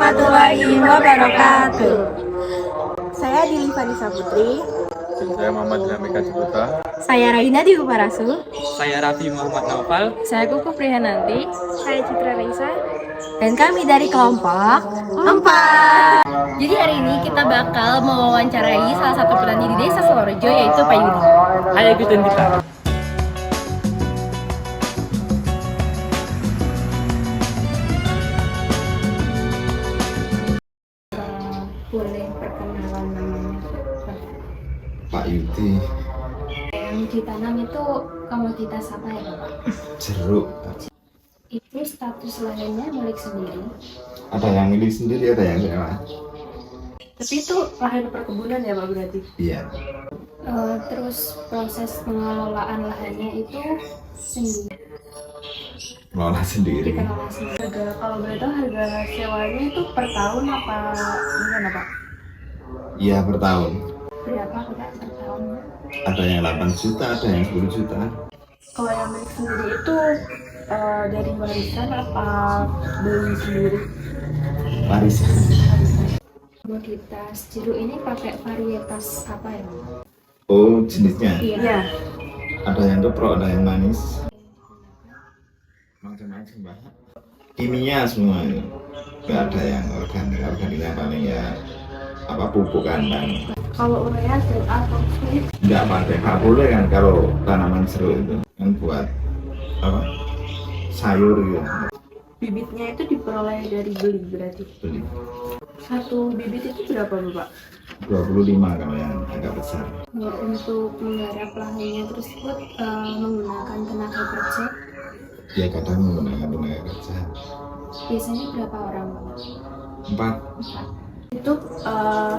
warahmatullahi wabarakatuh. Saya Dili Vanessa Putri. Saya Muhammad Hamika Ciputra. Saya Raina Dewi Parasu. Saya Raffi Muhammad Naufal. Saya Kuku Prihananti. Saya Citra Raisa. Dan kami dari kelompok 4. Jadi hari ini kita bakal mewawancarai salah satu petani di Desa Solorejo, yaitu Pak Yudi. Ayo ikutin kita. Boleh perkenalan namanya? Pak Yudi. Yang ditanam itu komoditas apa ya Bapak? Jeruk. Itu status lahannya milik sendiri. Ada yang milik sendiri, ada yang sewa. Tapi itu lahan perkebunan ya Pak berarti? Iya. Terus proses pengelolaan lahannya itu sendiri. Kelola sendiri. Dikelola sendiri. Kalau boleh tahu harga sewanya itu per tahun apa gimana Pak? Iya, per tahun. Berapa Pak per tahun? Ada yang 8 juta, ada yang 10 juta. Kalau yang milik sendiri itu dari warisan apa beli sendiri? Warisan. Komoditas jeruk ini pakai varietas apa ya Pak? Oh, jenisnya. Iya. Ada yang keprok, ada yang manis. Macam-macam banget. Kimia semua itu. Nggak ada yang organik. Organiknya paling ya apa pupuk kandang. Kalau urea atau fosfat? Nggak pakai, nggak boleh kan kalau tanaman jeruk itu kan buat apa? Sayur gitu. Bibitnya itu diperoleh dari beli berarti. Beli. Satu bibit itu berapa Bapak? 25 kalau yang agak besar. Ya, untuk menggarap lahannya tersebut menggunakan tenaga kerja. Ya kadang menggunakan tenaga kerja. Biasanya berapa orang Pak? 4. Itu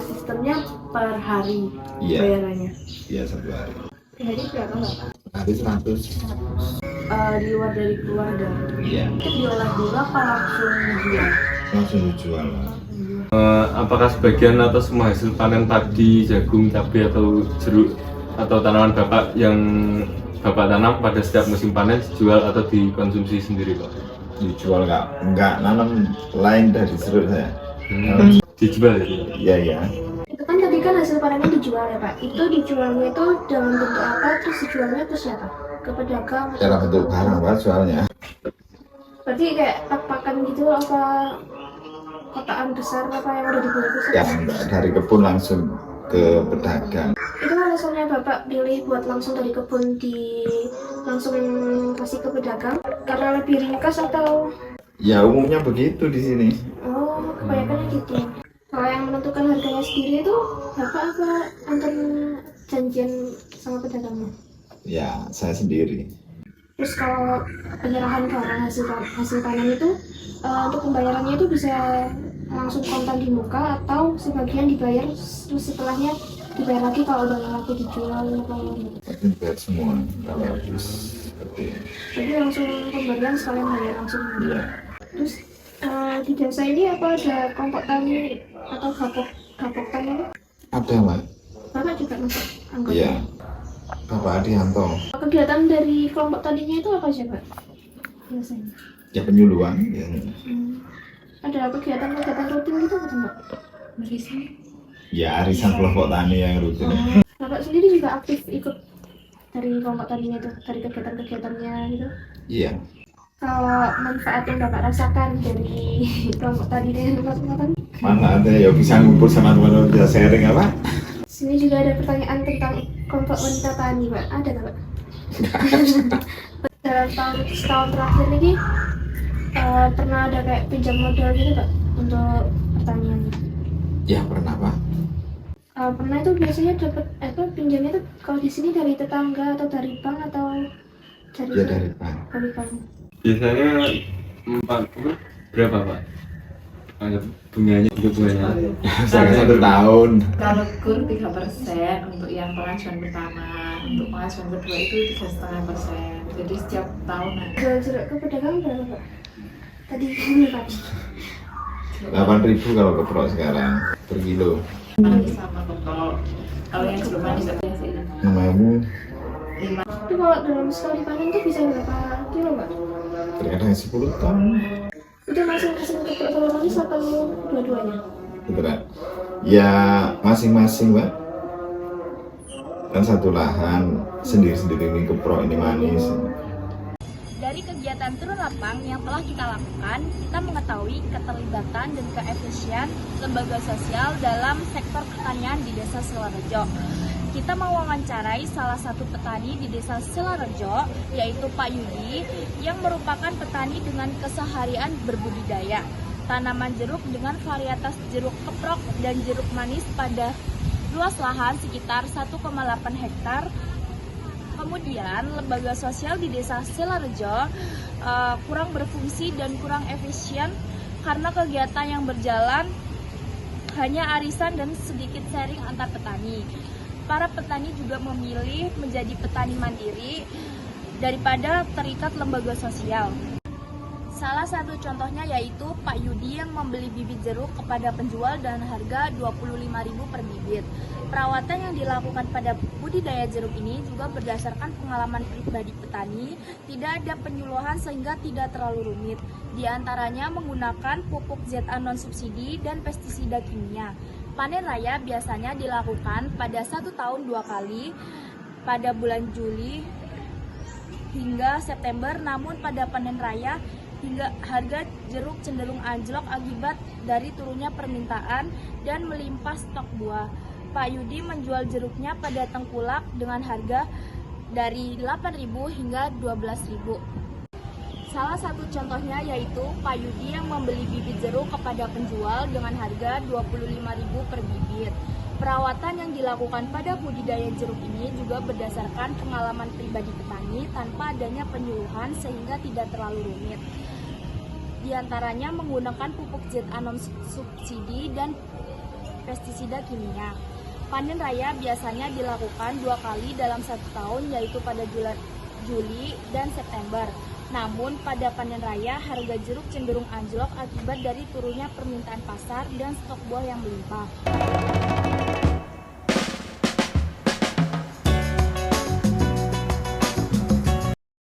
sistemnya per hari Iya. bayarannya. Iya, 1 hari. Per hari berapa Bapak? Hari 100. Di luar dari keluarga. Iya. Itu diolah dulu apa langsung dijual? Langsung dijual lah. Apakah sebagian atau semua hasil panen padi, jagung, cabai atau jeruk atau tanaman Bapak yang Bapak tanam pada setiap musim panen dijual atau dikonsumsi sendiri Pak? Dijual nggak nanam lain dari jeruk saya. Dijual ya? Iya, iya. Itu kan tadi kan hasil panennya dijual ya Pak. Itu dijualnya itu dalam bentuk apa? Terus dijualnya ke siapa? Ke pedagang? atau- Dalam bentuk barang Pak jualnya. Berarti kayak pak-pakan gitu apa kotaan besar apa yang udah dibungkus? Ya, enggak, dari kebun langsung ke pedagang. Itu alasannya Bapak pilih buat langsung dari kebun langsung kasih ke pedagang karena lebih ringkas atau Ya umumnya begitu di sini. kebanyakannya gitu. Kalau yang menentukan harganya sendiri itu Bapak apa antar janjian sama pedagangnya? Ya saya sendiri. Terus kalau penyerahan barang hasil panen itu untuk pembayarannya itu bisa langsung kontan di muka atau sebagian dibayar terus setelahnya dibayar lagi kalau udah laku dijual atau gitu. Tapi bayar semua kalau habis seperti ini. Jadi langsung pemberian sekalian bayar langsung. Iya. Terus di desa ini apa ada kelompok tani atau gapok tani? Ada Pak. Bapak juga masuk anggota? Iya. Bapak Adianto. Kegiatan dari kelompok taninya itu apa sih Pak? Biasanya? Ya penyuluhan. Ya. Ada kegiatan-kegiatan rutin gitu nggak Pak? Dari sini? Ya arisan kelompok tani yang rutin. Bapak sendiri juga aktif ikut dari kelompok taninya itu, dari kegiatan-kegiatannya gitu? Iya. Kalau manfaat yang Bapak rasakan dari kelompok tani dan kelompok tani? Mana ada ya bisa ngumpul sama teman-teman bisa sharing apa? Sini juga ada pertanyaan tentang kelompok wanita tani Pak, ada nggak Pak? Dalam setahun terakhir ini pernah ada kayak pinjam modal gitu Pak untuk pertanian? Ya pernah Pak. Pernah itu biasanya dapat pinjamnya itu kalau di sini dari tetangga atau dari bank atau dari Ya dari Pak. dari bank? Biasanya 40 berapa Pak? Bunganya, Saya 1 tahun. Kalau kur 3% untuk yang pengajuan pertama, untuk pengajuan kedua itu 3,5%. Jadi setiap tahun ada. Jual jeruk ke pedagang berapa Pak? Tadi ini Pak. 8.000 kalau keprok sekarang per kilo. Sama kalau yang jeruk manis biasa ini. 5.000. Itu kalau dalam sekali panen tuh bisa berapa kilo Pak? Terkadang 10 ton. Itu masing-masing keprok sama manis atau dua-duanya? Beneran. Ya masing-masing Mbak. Kan satu lahan sendiri-sendiri, ini keprok, ini manis. Dari kegiatan turun lapang yang telah kita lakukan, kita mengetahui keterlibatan dan keefisien lembaga sosial dalam sektor pertanian di Desa Selarejo. Kita mewawancarai salah satu petani di Desa Selarejo, yaitu Pak Yudi, yang merupakan petani dengan keseharian berbudidaya tanaman jeruk dengan varietas jeruk keprok dan jeruk manis pada luas lahan sekitar 1,8 hektar. Kemudian lembaga sosial di Desa Selarejo kurang berfungsi dan kurang efisien karena kegiatan yang berjalan hanya arisan dan sedikit sharing antar petani. Para petani juga memilih menjadi petani mandiri daripada terikat lembaga sosial. Salah satu contohnya yaitu Pak Yudi yang membeli bibit jeruk kepada penjual dengan harga Rp25.000 per bibit. Perawatan yang dilakukan pada budidaya jeruk ini juga berdasarkan pengalaman pribadi petani, tidak ada penyuluhan sehingga tidak terlalu rumit. Di antaranya menggunakan pupuk ZA non-subsidi dan pestisida kimia. Panen raya biasanya dilakukan pada 1 tahun 2 kali, pada bulan Juli hingga September, namun pada panen raya hingga harga jeruk cenderung anjlok akibat dari turunnya permintaan dan melimpah stok buah. Pak Yudi menjual jeruknya pada tengkulak dengan harga dari Rp8.000 hingga Rp12.000. Salah satu contohnya yaitu Pak Yudi yang membeli bibit jeruk kepada penjual dengan harga Rp25.000 per bibit. Perawatan yang dilakukan pada budidaya jeruk ini juga berdasarkan pengalaman pribadi petani tanpa adanya penyuluhan sehingga tidak terlalu rumit. Di antaranya menggunakan pupuk ZA non-subsidi dan pestisida kimia. Panen raya biasanya dilakukan 2 kali dalam 1 tahun, yaitu pada bulan Juli dan September. Namun pada panen raya harga jeruk cenderung anjlok akibat dari turunnya permintaan pasar dan stok buah yang melimpah.